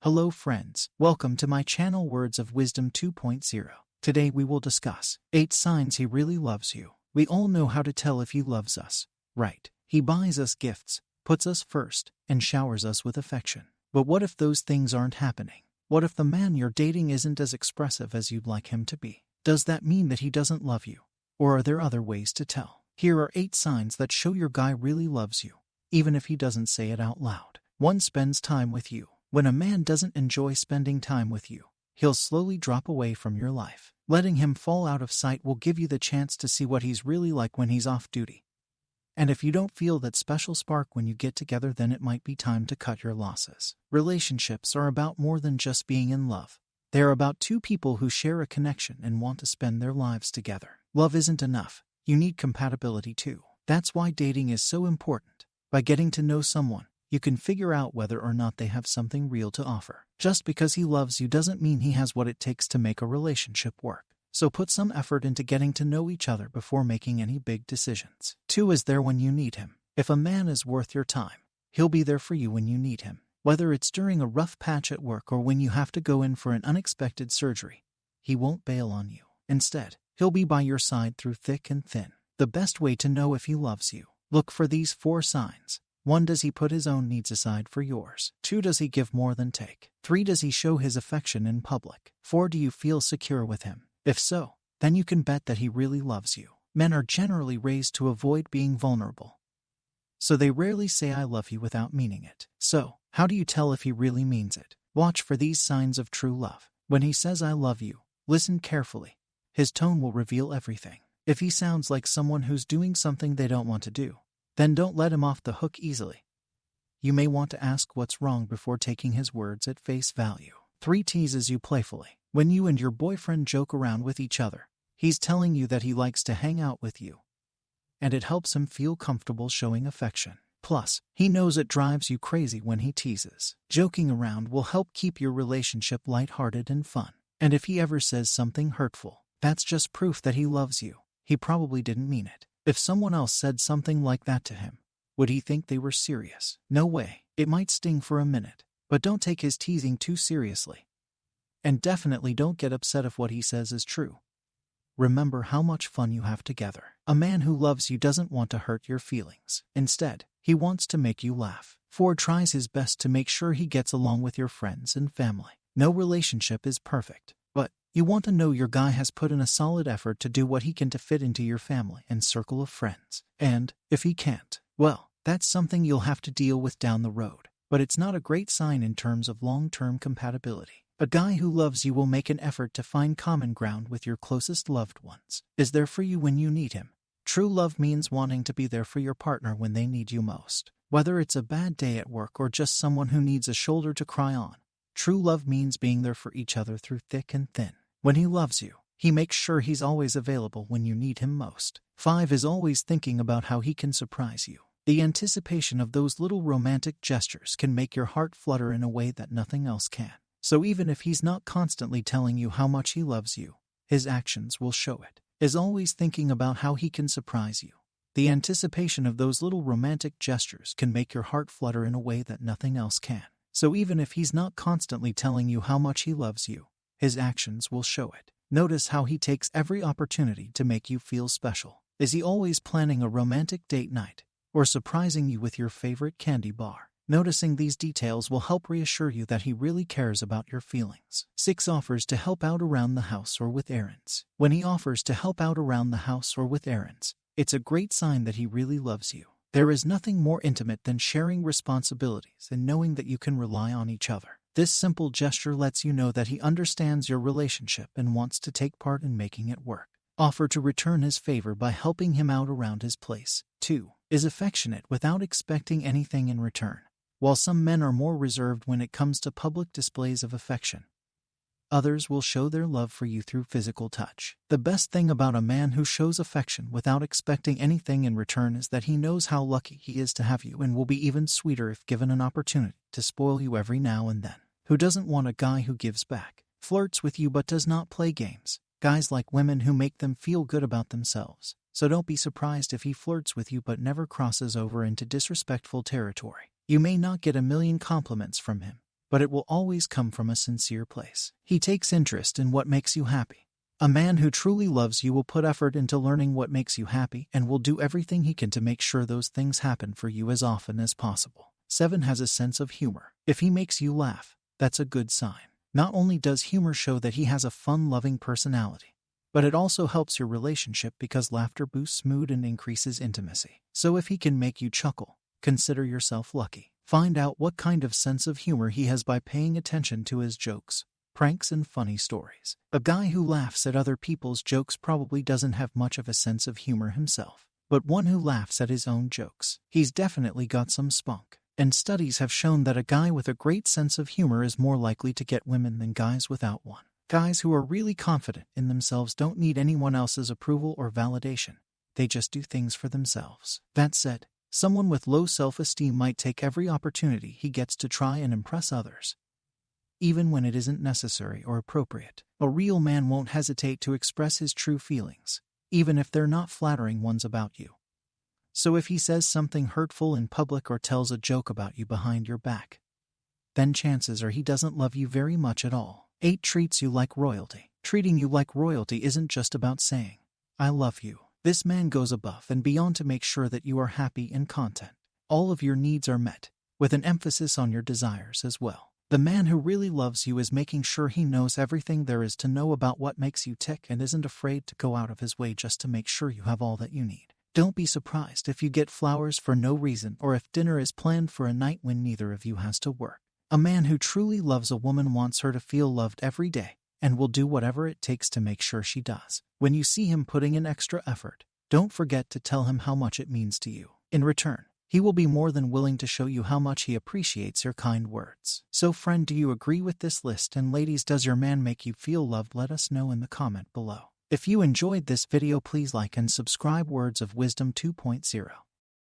Hello friends, welcome to my channel Words of Wisdom 2.0. Today we will discuss 8 signs he really loves you. We all know how to tell if he loves us, right? He buys us gifts, puts us first, and showers us with affection. But what if those things aren't happening? What if the man you're dating isn't as expressive as you'd like him to be? Does that mean that he doesn't love you? Or are there other ways to tell? Here are 8 signs that show your guy really loves you, even if he doesn't say it out loud. 1. Spends time with you. When a man doesn't enjoy spending time with you, he'll slowly drop away from your life. Letting him fall out of sight will give you the chance to see what he's really like when he's off duty. And if you don't feel that special spark when you get together, then it might be time to cut your losses. Relationships are about more than just being in love. They're about 2 people who share a connection and want to spend their lives together. Love isn't enough. You need compatibility too. That's why dating is so important. By getting to know someone, you can figure out whether or not they have something real to offer. Just because he loves you doesn't mean he has what it takes to make a relationship work. So put some effort into getting to know each other before making any big decisions. 2. Is there when you need him. If a man is worth your time, he'll be there for you when you need him. Whether it's during a rough patch at work or when you have to go in for an unexpected surgery, he won't bail on you. Instead, he'll be by your side through thick and thin. The best way to know if he loves you. Look for these 4 signs. 1. Does he put his own needs aside for yours? 2. Does he give more than take? 3. Does he show his affection in public? 4. Do you feel secure with him? If so, then you can bet that he really loves you. Men are generally raised to avoid being vulnerable, so they rarely say I love you without meaning it. So, how do you tell if he really means it? Watch for these signs of true love. When he says I love you, listen carefully. His tone will reveal everything. If he sounds like someone who's doing something they don't want to do, then don't let him off the hook easily. You may want to ask what's wrong before taking his words at face value. 3. Teases you playfully. When you and your boyfriend joke around with each other, he's telling you that he likes to hang out with you, and it helps him feel comfortable showing affection. Plus, he knows it drives you crazy when he teases. Joking around will help keep your relationship lighthearted and fun. And if he ever says something hurtful, that's just proof that he loves you. He probably didn't mean it. If someone else said something like that to him, would he think they were serious? No way. It might sting for a minute, but don't take his teasing too seriously. And definitely don't get upset if what he says is true. Remember how much fun you have together. A man who loves you doesn't want to hurt your feelings. Instead, he wants to make you laugh. 4. Tries his best to make sure he gets along with your friends and family. No relationship is perfect, but you want to know your guy has put in a solid effort to do what he can to fit into your family and circle of friends. And if he can't, well, that's something you'll have to deal with down the road. But it's not a great sign in terms of long-term compatibility. A guy who loves you will make an effort to find common ground with your closest loved ones. Is there for you when you need him. True love means wanting to be there for your partner when they need you most. Whether it's a bad day at work or just someone who needs a shoulder to cry on, true love means being there for each other through thick and thin. When he loves you, he makes sure he's always available when you need him most. 5. Is always thinking about how he can surprise you. The anticipation of those little romantic gestures can make your heart flutter in a way that nothing else can. So even if he's not constantly telling you how much he loves you, his actions will show it. Is always thinking about how he can surprise you. The anticipation of those little romantic gestures can make your heart flutter in a way that nothing else can. So even if he's not constantly telling you how much he loves you, his actions will show it. Notice how he takes every opportunity to make you feel special. Is he always planning a romantic date night or surprising you with your favorite candy bar? Noticing these details will help reassure you that he really cares about your feelings. 6. Offers to help out around the house or with errands. When he offers to help out around the house or with errands, it's a great sign that he really loves you. There is nothing more intimate than sharing responsibilities and knowing that you can rely on each other. This simple gesture lets you know that he understands your relationship and wants to take part in making it work. Offer to return his favor by helping him out around his place. 2. Is affectionate without expecting anything in return. While some men are more reserved when it comes to public displays of affection, others will show their love for you through physical touch. The best thing about a man who shows affection without expecting anything in return is that he knows how lucky he is to have you and will be even sweeter if given an opportunity to spoil you every now and then. Who doesn't want a guy who gives back, flirts with you but does not play games? Guys like women who make them feel good about themselves. So don't be surprised if he flirts with you but never crosses over into disrespectful territory. You may not get a million compliments from him, but it will always come from a sincere place. He takes interest in what makes you happy. A man who truly loves you will put effort into learning what makes you happy and will do everything he can to make sure those things happen for you as often as possible. 7 has a sense of humor. If he makes you laugh, that's a good sign. Not only does humor show that he has a fun-loving personality, but it also helps your relationship because laughter boosts mood and increases intimacy. So if he can make you chuckle, consider yourself lucky. Find out what kind of sense of humor he has by paying attention to his jokes, pranks, and funny stories. A guy who laughs at other people's jokes probably doesn't have much of a sense of humor himself, but one who laughs at his own jokes, he's definitely got some spunk. And studies have shown that a guy with a great sense of humor is more likely to get women than guys without one. Guys who are really confident in themselves don't need anyone else's approval or validation. They just do things for themselves. That said, someone with low self-esteem might take every opportunity he gets to try and impress others, even when it isn't necessary or appropriate. A real man won't hesitate to express his true feelings, even if they're not flattering ones about you. So if he says something hurtful in public or tells a joke about you behind your back, then chances are he doesn't love you very much at all. 8 treats you like royalty. Treating you like royalty isn't just about saying, "I love you." This man goes above and beyond to make sure that you are happy and content. All of your needs are met, with an emphasis on your desires as well. The man who really loves you is making sure he knows everything there is to know about what makes you tick and isn't afraid to go out of his way just to make sure you have all that you need. Don't be surprised if you get flowers for no reason or if dinner is planned for a night when neither of you has to work. A man who truly loves a woman wants her to feel loved every day and will do whatever it takes to make sure she does. When you see him putting in extra effort, don't forget to tell him how much it means to you. In return, he will be more than willing to show you how much he appreciates your kind words. So friend, do you agree with this list? And ladies, does your man make you feel loved? Let us know in the comment below. If you enjoyed this video, please like and subscribe. Words of Wisdom 2.0.